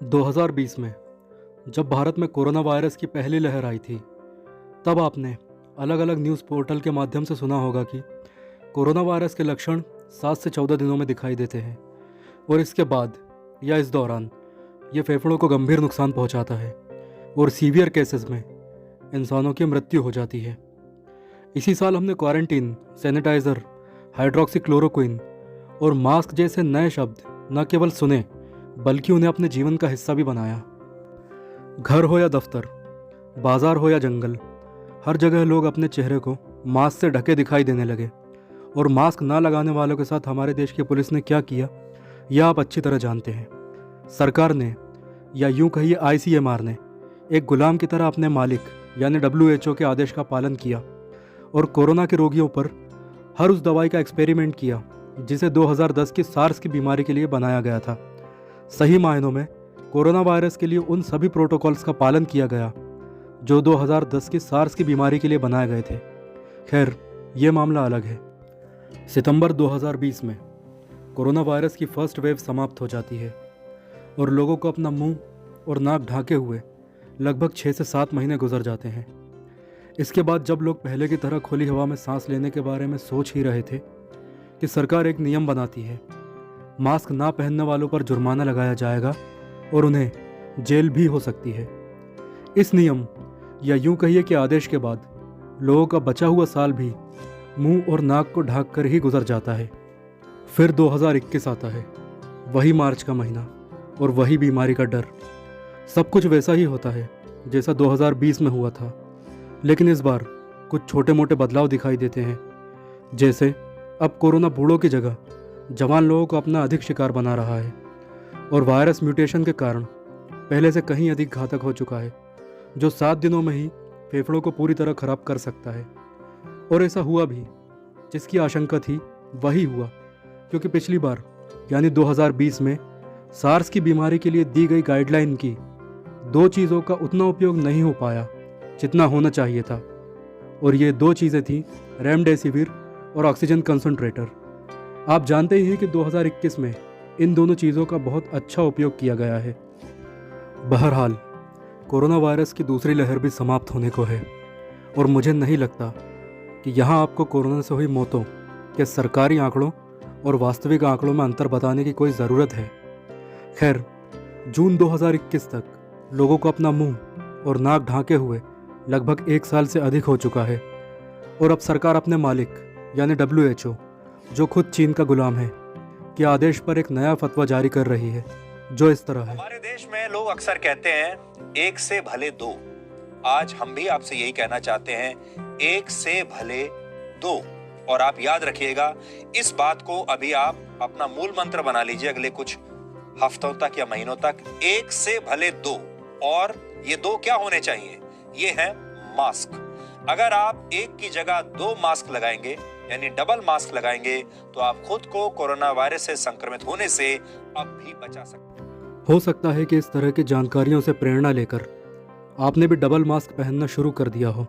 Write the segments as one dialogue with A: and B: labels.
A: 2020 में जब भारत में कोरोना वायरस की पहली लहर आई थी, तब आपने अलग अलग न्यूज़ पोर्टल के माध्यम से सुना होगा कि कोरोना वायरस के लक्षण 7 से 14 दिनों में दिखाई देते हैं और इसके बाद या इस दौरान ये फेफड़ों को गंभीर नुकसान पहुंचाता है और सीवियर केसेस में इंसानों की मृत्यु हो जाती है। इसी साल हमने क्वारंटीन, सैनिटाइज़र, हाइड्रोक्सीक्लोरोक्विन और मास्क जैसे नए शब्द न केवल सुने बल्कि उन्हें अपने जीवन का हिस्सा भी बनाया। घर हो या दफ्तर, बाजार हो या जंगल, हर जगह लोग अपने चेहरे को मास्क से ढके दिखाई देने लगे। और मास्क ना लगाने वालों के साथ हमारे देश की पुलिस ने क्या किया, यह आप अच्छी तरह जानते हैं। सरकार ने, या यूं कहिए ICMR ने, एक गुलाम की तरह अपने मालिक यानी WHO के आदेश का पालन किया और कोरोना के रोगियों पर हर उस दवाई का एक्सपेरिमेंट किया जिसे 2010 की सार्स की बीमारी के लिए बनाया गया था। सही मायनों में कोरोना वायरस के लिए उन सभी प्रोटोकॉल्स का पालन किया गया जो 2010 की सार्स की बीमारी के लिए बनाए गए थे। खैर, ये मामला अलग है। सितंबर 2020 में कोरोना वायरस की फर्स्ट वेव समाप्त हो जाती है और लोगों को अपना मुंह और नाक ढांके हुए लगभग 6 से 7 महीने गुजर जाते हैं। इसके बाद जब लोग पहले की तरह खुली हवा में सांस लेने के बारे में सोच ही रहे थे कि सरकार एक नियम बनाती है, मास्क ना पहनने वालों पर जुर्माना लगाया जाएगा और उन्हें जेल भी हो सकती है। इस नियम, या यूं कहिए कि आदेश के बाद लोगों का बचा हुआ साल भी मुंह और नाक को ढक कर ही गुजर जाता है। फिर 2021 आता है, वही मार्च का महीना और वही बीमारी का डर। सब कुछ वैसा ही होता है जैसा 2020 में हुआ था, लेकिन इस बार कुछ छोटे मोटे बदलाव दिखाई देते हैं। जैसे अब कोरोना बूढ़ों की जगह जवान लोगों को अपना अधिक शिकार बना रहा है और वायरस म्यूटेशन के कारण पहले से कहीं अधिक घातक हो चुका है, जो 7 दिनों में ही फेफड़ों को पूरी तरह खराब कर सकता है। और ऐसा हुआ भी, जिसकी आशंका थी वही हुआ, क्योंकि पिछली बार यानी 2020 में सार्स की बीमारी के लिए दी गई गाइडलाइन की 2 चीज़ों का उतना उपयोग नहीं हो पाया जितना होना चाहिए था। और ये 2 चीज़ें थीं रेमडेसिविर और ऑक्सीजन कंसंट्रेटर। आप जानते ही हैं कि 2021 में इन दोनों चीज़ों का बहुत अच्छा उपयोग किया गया है। बहरहाल, कोरोना वायरस की दूसरी लहर भी समाप्त होने को है और मुझे नहीं लगता कि यहाँ आपको कोरोना से हुई मौतों के सरकारी आंकड़ों और वास्तविक आंकड़ों में अंतर बताने की कोई ज़रूरत है। खैर, जून 2021 तक लोगों को अपना मुंह और नाक ढांके हुए लगभग 1 साल से अधिक हो चुका है और अब सरकार अपने मालिक यानी WHO, जो खुद चीन का गुलाम है, के आदेश पर एक नया फतवा जारी कर रही है जो इस तरह है।
B: हमारे देश में लोग अक्सर कहते हैं 1 से भले 2। आज हम भी आपसे यही कहना चाहते हैं, 1 से भले 2। और आप याद रखिएगा, इस बात को अभी आप अपना मूल मंत्र बना लीजिए अगले कुछ हफ्तों तक या महीनों तक। 1 से भले 2। और ये 2 क्या होने चाहिए? ये है मास्क। अगर आप 1 की जगह 2 मास्क लगाएंगे, यानी डबल मास्क लगाएंगे, तो आप खुद को कोरोना वायरस से संक्रमित होने से अब भी बचा सकते हैं।
A: हो सकता है कि इस तरह की जानकारियों से प्रेरणा लेकर आपने भी डबल मास्क पहनना शुरू कर दिया हो,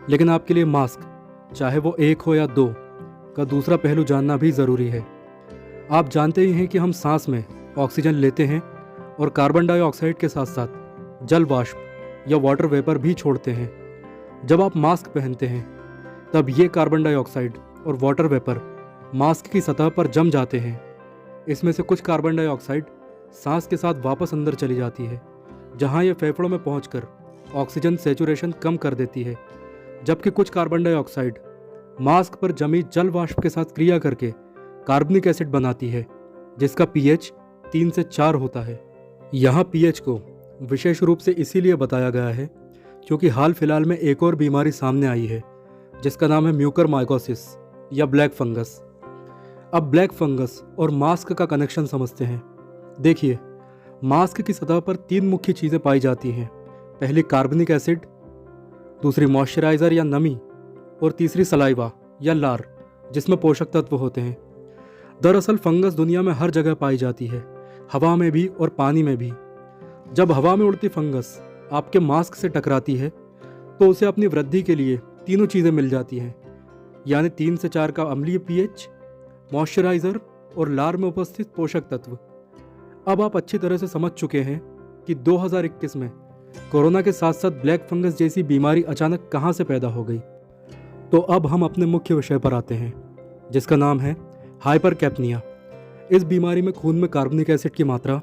A: लेकिन आपके लिए मास्क, चाहे वो 1 हो या 2, का दूसरा पहलू जानना भी ज़रूरी है। आप जानते ही हैं कि हम सांस में ऑक्सीजन लेते हैं और कार्बन डाइऑक्साइड के साथ साथ जल वाष्प या वाटर वेपर भी छोड़ते हैं। जब आप मास्क पहनते हैं तब ये कार्बन डाइऑक्साइड और वाटर वेपर मास्क की सतह पर जम जाते हैं। इसमें से कुछ कार्बन डाइऑक्साइड सांस के साथ वापस अंदर चली जाती है, जहां ये फेफड़ों में पहुंचकर ऑक्सीजन सैचुरेशन कम कर देती है, जबकि कुछ कार्बन डाइऑक्साइड मास्क पर जमी जल वाष्प के साथ क्रिया करके कार्बनिक एसिड बनाती है, जिसका pH 3 से 4 होता है। यहाँ pH को विशेष रूप से इसीलिए बताया गया है क्योंकि हाल फिलहाल में एक और बीमारी सामने आई है जिसका नाम है म्यूकरमाइकोसिस या ब्लैक फंगस। अब ब्लैक फंगस और मास्क का कनेक्शन समझते हैं। देखिए, मास्क की सतह पर 3 मुख्य चीज़ें पाई जाती हैं। पहली कार्बनिक एसिड, दूसरी मॉइस्चराइज़र या नमी, और तीसरी सलाइवा या लार, जिसमें पोषक तत्व होते हैं। दरअसल फंगस दुनिया में हर जगह पाई जाती है, हवा में भी और पानी में भी। जब हवा में उड़ती फंगस आपके मास्क से टकराती है तो उसे अपनी वृद्धि के लिए तीनों चीज़ें मिल जाती हैं, यानी 3 से 4 का अम्लीय pH, मॉइस्चराइज़र और लार में उपस्थित पोषक तत्व। अब आप अच्छी तरह से समझ चुके हैं कि 2021 में कोरोना के साथ साथ ब्लैक फंगस जैसी बीमारी अचानक कहां से पैदा हो गई। तो अब हम अपने मुख्य विषय पर आते हैं, जिसका नाम है हाइपरकैप्निया। इस बीमारी में खून में कार्बनिक एसिड की मात्रा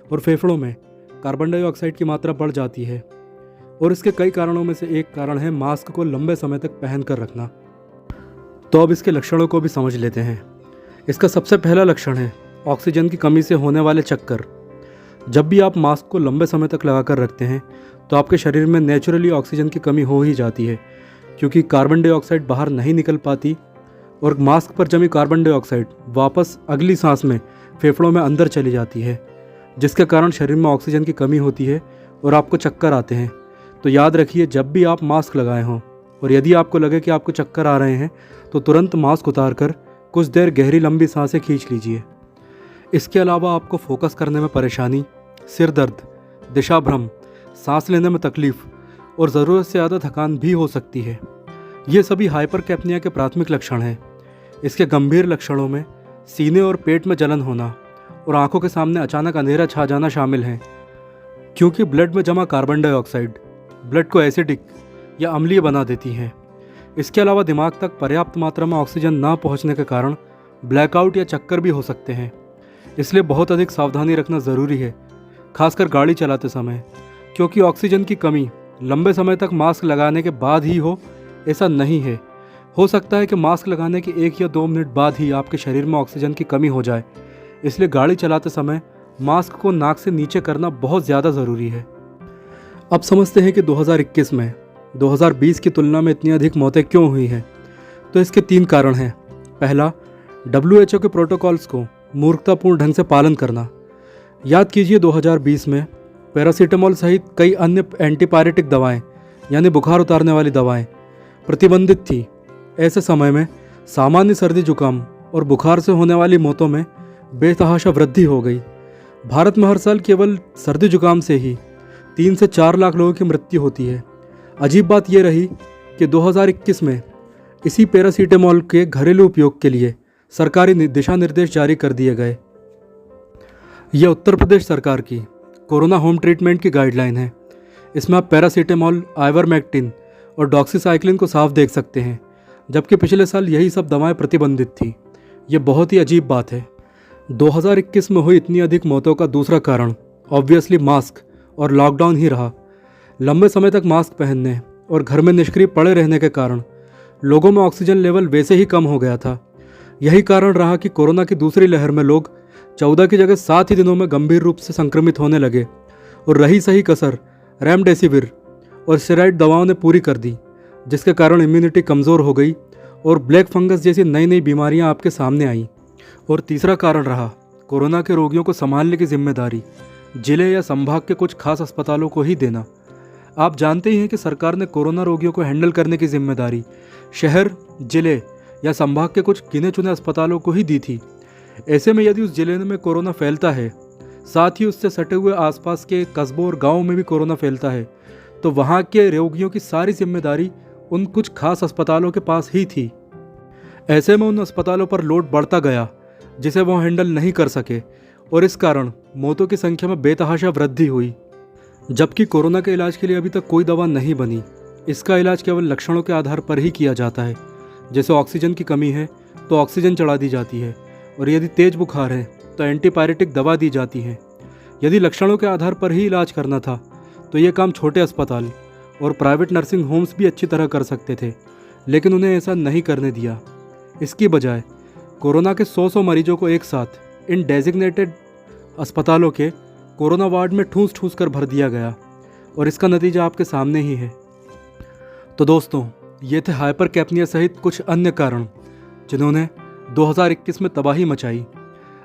A: और फेफड़ों में कार्बन डाइऑक्साइड की मात्रा बढ़ जाती है, और इसके कई कारणों में से एक कारण है मास्क को लंबे समय तक पहन कर रखना। तो अब इसके लक्षणों को भी समझ लेते हैं। इसका सबसे पहला लक्षण है ऑक्सीजन की कमी से होने वाले चक्कर। जब भी आप मास्क को लंबे समय तक लगा कर रखते हैं तो आपके शरीर में नेचुरली ऑक्सीजन की कमी हो ही जाती है, क्योंकि कार्बन डाइऑक्साइड बाहर नहीं निकल पाती और मास्क पर जमी कार्बन डाइऑक्साइड वापस अगली सांस में फेफड़ों में अंदर चली जाती है, जिसके कारण शरीर में ऑक्सीजन की कमी होती है और आपको चक्कर आते हैं। तो याद रखिए, जब भी आप मास्क लगाए हों और यदि आपको लगे कि आपको चक्कर आ रहे हैं तो तुरंत मास्क उतार कर कुछ देर गहरी लंबी सांसें खींच लीजिए। इसके अलावा आपको फोकस करने में परेशानी, सिर दर्द, दिशा भ्रम, सांस लेने में तकलीफ और ज़रूरत से ज़्यादा थकान भी हो सकती है। ये सभी हाइपरकैप्निया के प्राथमिक लक्षण हैं। इसके गंभीर लक्षणों में सीने और पेट में जलन होना और आंखों के सामने अचानक अंधेरा छा जाना शामिल हैं, क्योंकि ब्लड में जमा कार्बन डाइऑक्साइड ब्लड को एसिडिक या अम्लीय बना देती है। इसके अलावा दिमाग तक पर्याप्त मात्रा में ऑक्सीजन ना पहुंचने के कारण ब्लैकआउट या चक्कर भी हो सकते हैं। इसलिए बहुत अधिक सावधानी रखना ज़रूरी है, खासकर गाड़ी चलाते समय, क्योंकि ऑक्सीजन की कमी लंबे समय तक मास्क लगाने के बाद ही हो ऐसा नहीं है। हो सकता है कि मास्क लगाने के 1 या 2 मिनट बाद ही आपके शरीर में ऑक्सीजन की कमी हो जाए। इसलिए गाड़ी चलाते समय मास्क को नाक से नीचे करना बहुत ज़्यादा ज़रूरी है। अब समझते हैं कि 2021 में 2020 की तुलना में इतनी अधिक मौतें क्यों हुई हैं। तो इसके 3 कारण हैं। पहला, WHO के प्रोटोकॉल्स को मूर्खतापूर्ण ढंग से पालन करना। याद कीजिए, 2020 में पैरासीटामोल सहित कई अन्य एंटीपायरेटिक दवाएं यानी बुखार उतारने वाली दवाएं प्रतिबंधित थी। ऐसे समय में सामान्य सर्दी जुकाम और बुखार से होने वाली मौतों में बेतहाशा वृद्धि हो गई। भारत में हर साल केवल सर्दी जुकाम से ही 3 से 4 लाख लोगों की मृत्यु होती है। अजीब बात यह रही कि 2021 में इसी पैरासीटामोल के घरेलू उपयोग के लिए सरकारी दिशा निर्देश जारी कर दिए गए। यह उत्तर प्रदेश सरकार की कोरोना होम ट्रीटमेंट की गाइडलाइन है। इसमें आप पैरासीटामोल, आइवरमेक्टिन और डॉक्सीसाइक्लिन को साफ देख सकते हैं, जबकि पिछले साल यही सब दवाएं प्रतिबंधित थी। ये बहुत ही अजीब बात है। 2021 में हुई इतनी अधिक मौतों का दूसरा कारण ऑब्वियसली मास्क और लॉकडाउन ही रहा। लंबे समय तक मास्क पहनने और घर में निष्क्रिय पड़े रहने के कारण लोगों में ऑक्सीजन लेवल वैसे ही कम हो गया था। यही कारण रहा कि कोरोना की दूसरी लहर में लोग 14 की जगह 7 ही दिनों में गंभीर रूप से संक्रमित होने लगे, और रही सही कसर रेमडेसिविर और स्टेरॉइड दवाओं ने पूरी कर दी, जिसके कारण इम्यूनिटी कमज़ोर हो गई और ब्लैक फंगस जैसी नई नई बीमारियां आपके सामने आईं। और तीसरा कारण रहा कोरोना के रोगियों को संभालने की जिम्मेदारी जिले या संभाग के कुछ खास अस्पतालों को ही देना। आप जानते ही हैं कि सरकार ने कोरोना रोगियों को हैंडल करने की जिम्मेदारी शहर, जिले या संभाग के कुछ गिने चुने अस्पतालों को ही दी थी। ऐसे में यदि उस जिले में कोरोना फैलता है, साथ ही उससे सटे हुए आसपास के कस्बों और गाँवों में भी कोरोना फैलता है, तो वहाँ के रोगियों की सारी जिम्मेदारी उन कुछ खास अस्पतालों के पास ही थी। ऐसे में उन अस्पतालों पर लोड बढ़ता गया जिसे वो हैंडल नहीं कर सके, और इस कारण मौतों की संख्या में बेतहाशा वृद्धि हुई। जबकि कोरोना के इलाज के लिए अभी तक कोई दवा नहीं बनी। इसका इलाज केवल लक्षणों के आधार पर ही किया जाता है। जैसे ऑक्सीजन की कमी है तो ऑक्सीजन चढ़ा दी जाती है, और यदि तेज बुखार है तो एंटीपायरेटिक दवा दी जाती है। यदि लक्षणों के आधार पर ही इलाज करना था तो ये काम छोटे अस्पताल और प्राइवेट नर्सिंग होम्स भी अच्छी तरह कर सकते थे, लेकिन उन्हें ऐसा नहीं करने दिया। इसकी बजाय कोरोना के 100 मरीजों को एक साथ इन डेजिग्नेटेड अस्पतालों के कोरोना वार्ड में ठूस ठूस कर भर दिया गया, और इसका नतीजा आपके सामने ही है। तो दोस्तों, ये थे हाइपरकैप्निया सहित कुछ अन्य कारण जिन्होंने 2021 में तबाही मचाई।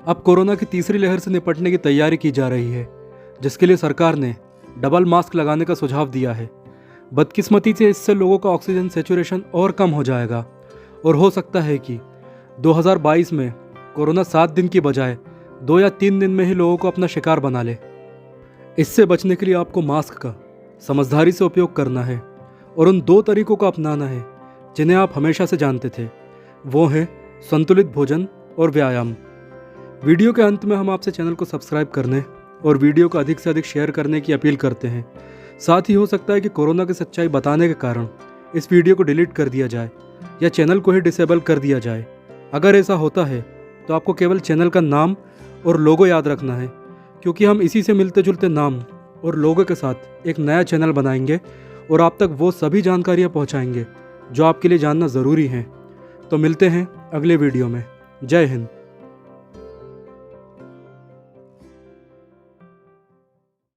A: अब कोरोना की तीसरी लहर से निपटने की तैयारी की जा रही है, जिसके लिए सरकार ने डबल मास्क लगाने का सुझाव दिया है। बदकिस्मती से इससे लोगों का ऑक्सीजन सैचुरेशन और कम हो जाएगा, और हो सकता है कि 2022 में कोरोना 7 दिन की बजाय 2 या 3 दिन में ही लोगों को अपना शिकार बना ले। इससे बचने के लिए आपको मास्क का समझदारी से उपयोग करना है, और उन 2 तरीकों को अपनाना है जिन्हें आप हमेशा से जानते थे। वो हैं संतुलित भोजन और व्यायाम। वीडियो के अंत में हम आपसे चैनल को सब्सक्राइब करने और वीडियो को अधिक से अधिक शेयर करने की अपील करते हैं। साथ ही हो सकता है कि कोरोना की सच्चाई बताने के कारण इस वीडियो को डिलीट कर दिया जाए या चैनल को ही डिसेबल कर दिया जाए। अगर ऐसा होता है तो आपको केवल चैनल का नाम और लोगो याद रखना है, क्योंकि हम इसी से मिलते जुलते नाम और लोगों के साथ एक नया चैनल बनाएंगे और आप तक वो सभी जानकारियाँ पहुँचाएंगे जो आपके लिए जानना ज़रूरी हैं। तो मिलते हैं अगले वीडियो में। जय हिंद।